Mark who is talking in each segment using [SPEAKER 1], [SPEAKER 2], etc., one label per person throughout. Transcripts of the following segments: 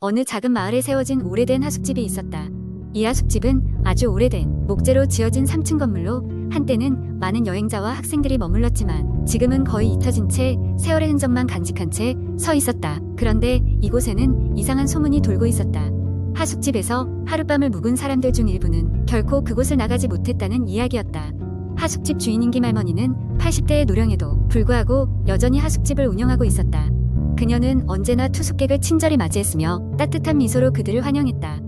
[SPEAKER 1] 어느 작은 마을에 세워진 오래된 하숙집이 있었다. 이 하숙집은 아주 오래된 목재로 지어진 3층 건물로 한때는 많은 여행자와 학생들이 머물렀지만 지금은 거의 잊혀진 채 세월의 흔적만 간직한 채 서 있었다. 그런데 이곳에는 이상한 소문이 돌고 있었다. 하숙집에서 하룻밤을 묵은 사람들 중 일부는 결코 그곳을 나가지 못했다는 이야기였다. 하숙집 주인인 김할머니는 80대의 노령에도 불구하고 여전히 하숙집을 운영하고 있었다. 그녀는 언제나 투숙객을 친절히 맞이했으며 따뜻한 미소로 그들을 환영했다.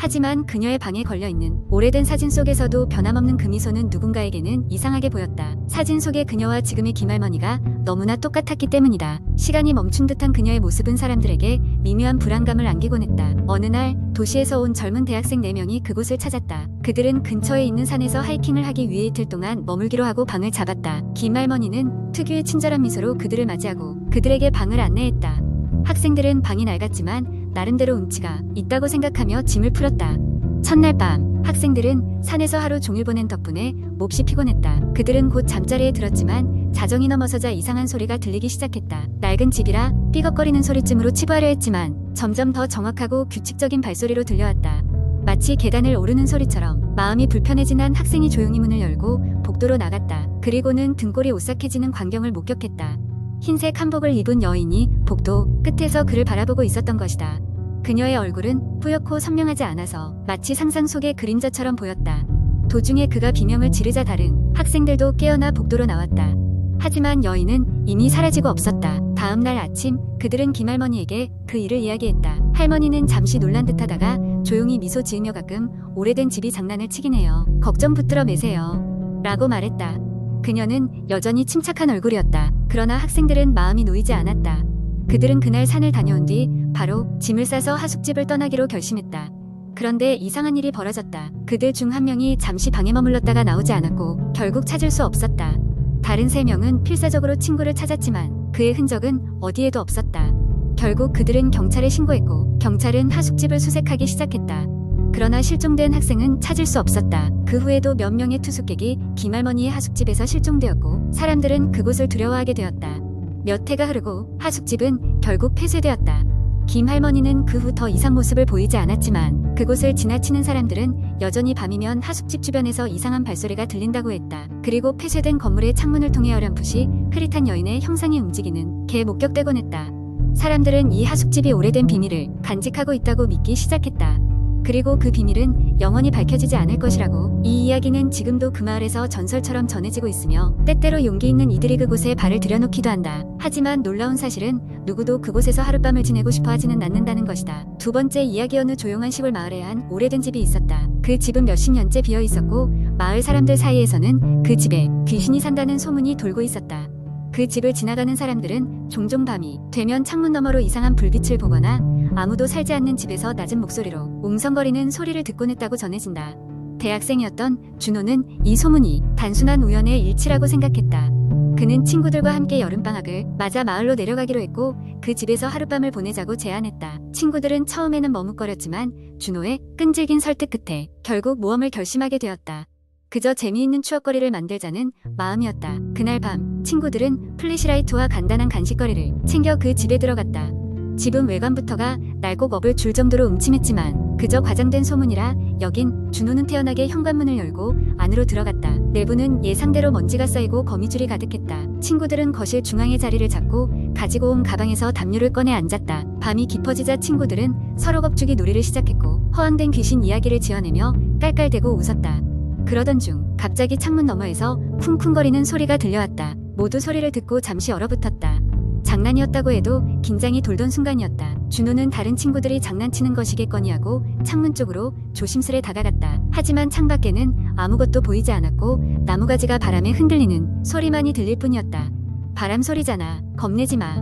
[SPEAKER 1] 하지만 그녀의 방에 걸려있는 오래된 사진 속에서도 변함없는 그 미소는 누군가에게는 이상하게 보였다. 사진 속의 그녀와 지금의 김할머니가 너무나 똑같았기 때문이다. 시간이 멈춘 듯한 그녀의 모습은 사람들에게 미묘한 불안감을 안기곤 했다. 어느 날 도시에서 온 젊은 대학생 4명이 그곳을 찾았다. 그들은 근처에 있는 산에서 하이킹을 하기 위해 이틀 동안 머물기로 하고 방을 잡았다. 김할머니는 특유의 친절한 미소로 그들을 맞이하고 그들에게 방을 안내했다. 학생들은 방이 낡았지만 나름대로 운치가 있다고 생각하며 짐을 풀었다. 첫날 밤 학생들은 산에서 하루 종일 보낸 덕분에 몹시 피곤했다. 그들은 곧 잠자리에 들었지만 자정이 넘어서자 이상한 소리가 들리기 시작했다. 낡은 집이라 삐걱거리는 소리쯤으로 치부하려 했지만 점점 더 정확하고 규칙적인 발소리로 들려왔다. 마치 계단을 오르는 소리처럼 마음이 불편해진 한 학생이 조용히 문을 열고 복도로 나갔다. 그리고는 등골이 오싹해지는 광경을 목격했다. 흰색 한복을 입은 여인이 복도 끝에서 그를 바라보고 있었던 것이다. 그녀의 얼굴은 뿌옇고 선명하지 않아서 마치 상상 속의 그림자처럼 보였다. 도중에 그가 비명을 지르자 다른 학생들도 깨어나 복도로 나왔다. 하지만 여인은 이미 사라지고 없었다. 다음 날 아침 그들은 김할머니에게 그 일을 이야기했다. 할머니는 잠시 놀란 듯하다가 조용히 미소 지으며 가끔 오래된 집이 장난을 치긴 해요. 걱정 붙들어 매세요. 라고 말했다. 그녀는 여전히 침착한 얼굴이었다. 그러나 학생들은 마음이 놓이지 않았다. 그들은 그날 산을 다녀온 뒤 바로 짐을 싸서 하숙집을 떠나기로 결심했다. 그런데 이상한 일이 벌어졌다. 그들 중 한 명이 잠시 방에 머물렀다가 나오지 않았고 결국 찾을 수 없었다. 다른 3명은 필사적으로 친구를 찾았지만 그의 흔적은 어디에도 없었다. 결국 그들은 경찰에 신고했고 경찰은 하숙집을 수색하기 시작했다. 그러나 실종된 학생은 찾을 수 없었다. 그 후에도 몇 명의 투숙객이 김할머니의 하숙집에서 실종되었고 사람들은 그곳을 두려워하게 되었다. 몇 해가 흐르고 하숙집은 결국 폐쇄되었다. 김할머니는 그 후 더 이상 모습을 보이지 않았지만 그곳을 지나치는 사람들은 여전히 밤이면 하숙집 주변에서 이상한 발소리가 들린다고 했다. 그리고 폐쇄된 건물의 창문을 통해 어렴풋이 흐릿한 여인의 형상이 움직이는 게 목격되곤 했다. 사람들은 이 하숙집이 오래된 비밀을 간직하고 있다고 믿기 시작했다. 그리고 그 비밀은 영원히 밝혀지지 않을 것이라고. 이 이야기는 지금도 그 마을에서 전설처럼 전해지고 있으며 때때로 용기 있는 이들이 그곳에 발을 들여놓기도 한다. 하지만 놀라운 사실은 누구도 그곳에서 하룻밤을 지내고 싶어 하지는 않는다는 것이다. 두 번째 이야기. 어느 조용한 시골 마을에 한 오래된 집이 있었다. 그 집은 몇십 년째 비어 있었고 마을 사람들 사이에서는 그 집에 귀신이 산다는 소문이 돌고 있었다. 그 집을 지나가는 사람들은 종종 밤이 되면 창문 너머로 이상한 불빛을 보거나 아무도 살지 않는 집에서 낮은 목소리로 웅성거리는 소리를 듣곤 했다고 전해진다. 대학생이었던 준호는 이 소문이 단순한 우연의 일치라고 생각했다. 그는 친구들과 함께 여름방학을 맞아 마을로 내려가기로 했고 그 집에서 하룻밤을 보내자고 제안했다. 친구들은 처음에는 머뭇거렸지만 준호의 끈질긴 설득 끝에 결국 모험을 결심하게 되었다. 그저 재미있는 추억거리를 만들자는 마음이었다. 그날 밤 친구들은 플래시라이트와 간단한 간식거리를 챙겨 그 집에 들어갔다. 집은 외관부터가 낡고 먹을 줄 정도로 음침했지만 그저 과장된 소문이라 여긴 준호는 태연하게 현관문을 열고 안으로 들어갔다. 내부는 예상대로 먼지가 쌓이고 거미줄이 가득했다. 친구들은 거실 중앙에 자리를 잡고 가지고 온 가방에서 담요를 꺼내 앉았다. 밤이 깊어지자 친구들은 서로 겁주기 놀이를 시작했고 허황된 귀신 이야기를 지어내며 깔깔대고 웃었다. 그러던 중 갑자기 창문 너머에서 쿵쿵거리는 소리가 들려왔다. 모두 소리를 듣고 잠시 얼어붙었다. 장난이었다고 해도 긴장이 돌던 순간이었다. 준호는 다른 친구들이 장난치는 것이겠거니 하고 창문 쪽으로 조심스레 다가갔다. 하지만 창밖에는 아무것도 보이지 않았고 나무가지가 바람에 흔들리는 소리만이 들릴 뿐이었다. 바람 소리잖아. 겁내지 마.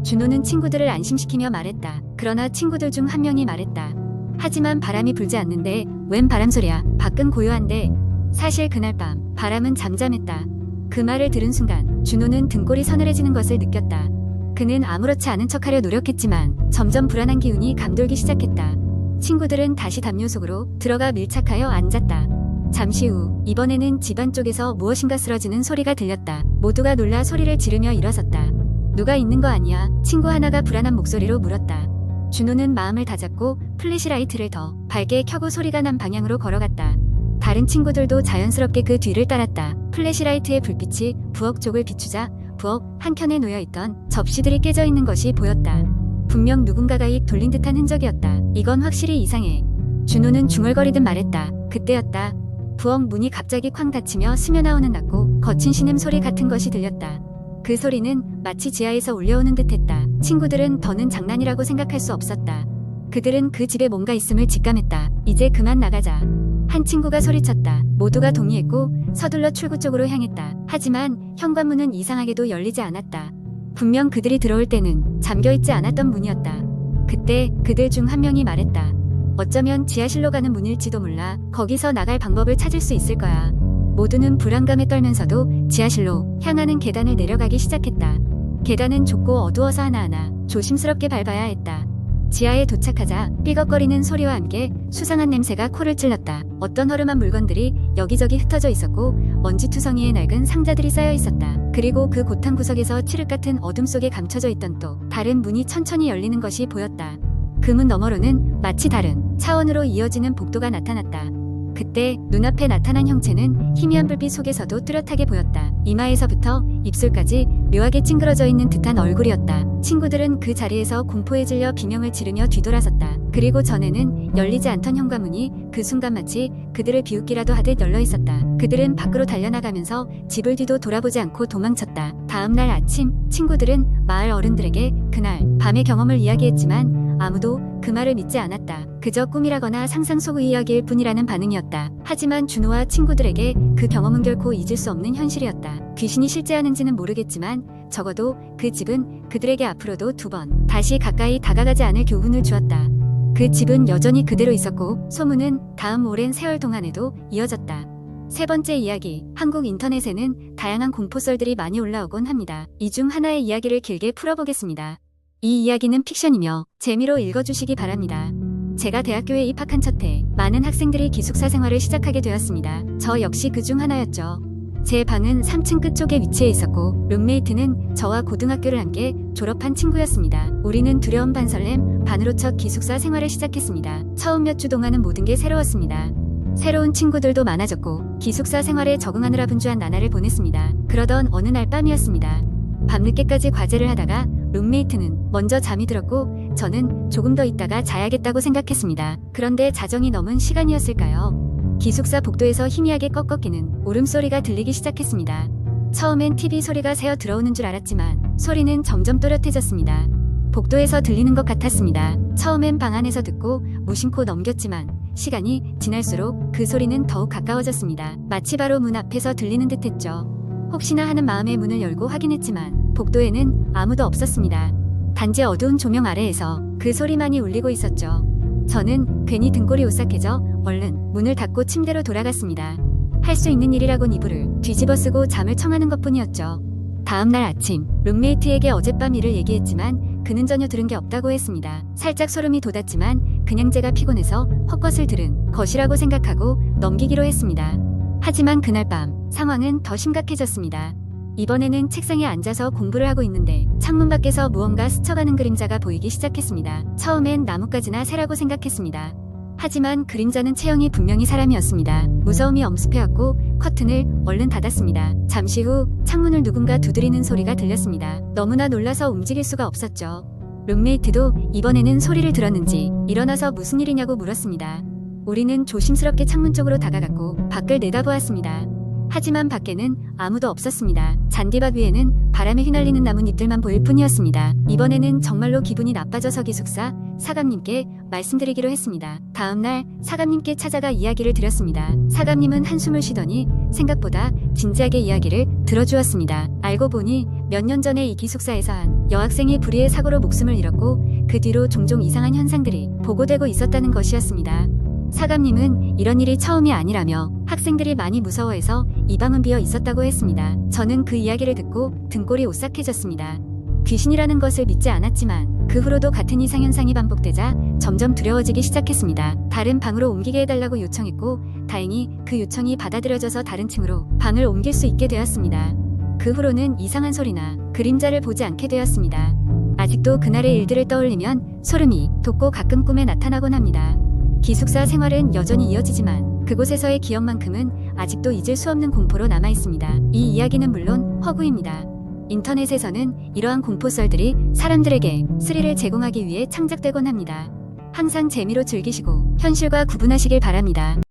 [SPEAKER 1] 준호는 친구들을 안심시키며 말했다. 그러나 친구들 중 한 명이 말했다. 하지만 바람이 불지 않는데 웬 바람소리야. 밖은 고요한데. 사실 그날 밤 바람은 잠잠했다. 그 말을 들은 순간 준호는 등골이 서늘해지는 것을 느꼈다. 그는 아무렇지 않은 척하려 노력했지만 점점 불안한 기운이 감돌기 시작했다. 친구들은 다시 담요 속으로 들어가 밀착하여 앉았다. 잠시 후 이번에는 집안 쪽에서 무엇인가 쓰러지는 소리가 들렸다. 모두가 놀라 소리를 지르며 일어섰다. 누가 있는 거 아니야? 친구 하나가 불안한 목소리로 물었다. 준호는 마음을 다잡고 플래시라이트를 더 밝게 켜고 소리가 난 방향으로 걸어갔다. 다른 친구들도 자연스럽게 그 뒤를 따랐다. 플래시라이트의 불빛이 부엌 쪽을 비추자 부엌 한켠에 놓여있던 접시들이 깨져 있는 것이 보였다. 분명 누군가가 입 돌린 듯한 흔적이었다. 이건 확실히 이상해. 준호는 중얼거리듯 말했다. 그때였다. 부엌 문이 갑자기 쾅 닫히며 스며나오는 낮고 거친 신음소리 같은 것이 들렸다. 그 소리는 마치 지하에서 울려오는 듯했다. 친구들은 더는 장난이라고 생각할 수 없었다. 그들은 그 집에 뭔가 있음을 직감했다. 이제 그만 나가자. 한 친구가 소리쳤다. 모두가 동의했고 서둘러 출구 쪽으로 향했다. 하지만 현관문은 이상하게도 열리지 않았다. 분명 그들이 들어올 때는 잠겨있지 않았던 문이었다. 그때 그들 중 한 명이 말했다. 어쩌면 지하실로 가는 문일지도 몰라. 거기서 나갈 방법을 찾을 수 있을 거야. 모두는 불안감에 떨면서도 지하실로 향하는 계단을 내려가기 시작했다. 계단은 좁고 어두워서 하나하나 조심스럽게 밟아야 했다. 지하에 도착하자 삐걱거리는 소리와 함께 수상한 냄새가 코를 찔렀다. 어떤 허름한 물건들이 여기저기 흩어져 있었고 먼지투성이에 낡은 상자들이 쌓여 있었다. 그리고 그 고탄 구석에서 칠흑 같은 어둠 속에 감춰져 있던 또 다른 문이 천천히 열리는 것이 보였다. 그 문 너머로는 마치 다른 차원으로 이어지는 복도가 나타났다. 그때 눈앞에 나타난 형체는 희미한 불빛 속에서도 뚜렷하게 보였다. 이마에서부터 입술까지 묘하게 찡그러져 있는 듯한 얼굴이었다. 친구들은 그 자리에서 공포에 질려 비명을 지르며 뒤돌아섰다. 그리고 전에는 열리지 않던 현관문이 그 순간 마치 그들을 비웃기라도 하듯 열려 있었다. 그들은 밖으로 달려나가면서 집을 뒤도 돌아보지 않고 도망쳤다. 다음 날 아침 친구들은 마을 어른들에게 그날 밤의 경험을 이야기했지만 아무도 그 말을 믿지 않았다. 그저 꿈이라거나 상상 속 이야기일 뿐이라는 반응이었다. 하지만 준호와 친구들에게 그 경험은 결코 잊을 수 없는 현실이었다. 귀신이 실제하는지는 모르겠지만 적어도 그 집은 그들에게 앞으로도 2번 다시 가까이 다가가지 않을 교훈을 주었다. 그 집은 여전히 그대로 있었고 소문은 다음 오랜 세월 동안에도 이어졌다. 세 번째 이야기. 한국 인터넷에는 다양한 공포썰들이 많이 올라오곤 합니다. 이 중 하나의 이야기를 길게 풀어보겠습니다. 이 이야기는 픽션이며 재미로 읽어주시기 바랍니다. 제가 대학교에 입학한 첫 해 많은 학생들이 기숙사 생활을 시작하게 되었습니다. 저 역시 그 중 하나였죠. 제 방은 3층 끝쪽에 위치해 있었고 룸메이트는 저와 고등학교를 함께 졸업한 친구였습니다. 우리는 두려움 반 설렘 반으로 첫 기숙사 생활을 시작했습니다. 처음 몇 주 동안은 모든 게 새로웠습니다. 새로운 친구들도 많아졌고 기숙사 생활에 적응하느라 분주한 나날을 보냈습니다. 그러던 어느 날 밤이었습니다. 밤늦게까지 과제를 하다가 룸메이트는 먼저 잠이 들었고 저는 조금 더 있다가 자야겠다고 생각했습니다. 그런데 자정이 넘은 시간이었을까요? 기숙사 복도에서 희미하게 꺽꺽이는 울음소리가 들리기 시작했습니다. 처음엔 TV 소리가 새어 들어오는 줄 알았지만 소리는 점점 또렷해졌습니다. 복도에서 들리는 것 같았습니다. 처음엔 방 안에서 듣고 무심코 넘겼지만 시간이 지날수록 그 소리는 더욱 가까워졌습니다. 마치 바로 문 앞에서 들리는 듯했죠. 혹시나 하는 마음에 문을 열고 확인했지만 복도에는 아무도 없었습니다. 단지 어두운 조명 아래에서 그 소리만이 울리고 있었죠. 저는 괜히 등골이 오싹해져 얼른 문을 닫고 침대로 돌아갔습니다. 할 수 있는 일이라곤 이불을 뒤집어 쓰고 잠을 청하는 것뿐이었죠. 다음 날 아침 룸메이트에게 어젯밤 일을 얘기했지만 그는 전혀 들은 게 없다고 했습니다. 살짝 소름이 돋았지만 그냥 제가 피곤해서 헛것을 들은 것이라고 생각하고 넘기기로 했습니다. 하지만 그날 밤 상황은 더 심각해졌습니다. 이번에는 책상에 앉아서 공부를 하고 있는데 창문 밖에서 무언가 스쳐가는 그림자가 보이기 시작했습니다. 처음엔 나뭇가지나 새라고 생각했습니다. 하지만 그림자는 체형이 분명히 사람이었습니다. 무서움이 엄습해왔고 커튼을 얼른 닫았습니다. 잠시 후 창문을 누군가 두드리는 소리가 들렸습니다. 너무나 놀라서 움직일 수가 없었죠. 룸메이트도 이번에는 소리를 들었는지 일어나서 무슨 일이냐고 물었습니다. 우리는 조심스럽게 창문 쪽으로 다가갔고 밖을 내다보았습니다. 하지만 밖에는 아무도 없었습니다. 잔디밭 위에는 바람에 휘날리는 나뭇잎들만 보일 뿐이었습니다. 이번에는 정말로 기분이 나빠져서 기숙사 사감님께 말씀드리기로 했습니다. 다음날 사감님께 찾아가 이야기를 드렸습니다. 사감님은 한숨을 쉬더니 생각보다 진지하게 이야기를 들어주었습니다. 알고 보니 몇 년 전에 이 기숙사에서 한 여학생이 불의의 사고로 목숨을 잃었고 그 뒤로 종종 이상한 현상들이 보고되고 있었다는 것이었습니다. 사감님은 이런 일이 처음이 아니라며 학생들이 많이 무서워해서 이 방은 비어 있었다고 했습니다. 저는 그 이야기를 듣고 등골이 오싹해졌습니다. 귀신이라는 것을 믿지 않았지만 그 후로도 같은 이상현상이 반복되자 점점 두려워지기 시작했습니다. 다른 방으로 옮기게 해달라고 요청했고 다행히 그 요청이 받아들여져서 다른 층으로 방을 옮길 수 있게 되었습니다. 그 후로는 이상한 소리나 그림자를 보지 않게 되었습니다. 아직도 그날의 일들을 떠올리면 소름이 돋고 가끔 꿈에 나타나곤 합니다. 기숙사 생활은 여전히 이어지지만 그곳에서의 기억만큼은 아직도 잊을 수 없는 공포로 남아 있습니다. 이 이야기는 물론 허구입니다. 인터넷에서는 이러한 공포썰들이 사람들에게 스릴을 제공하기 위해 창작되곤 합니다. 항상 재미로 즐기시고 현실과 구분하시길 바랍니다.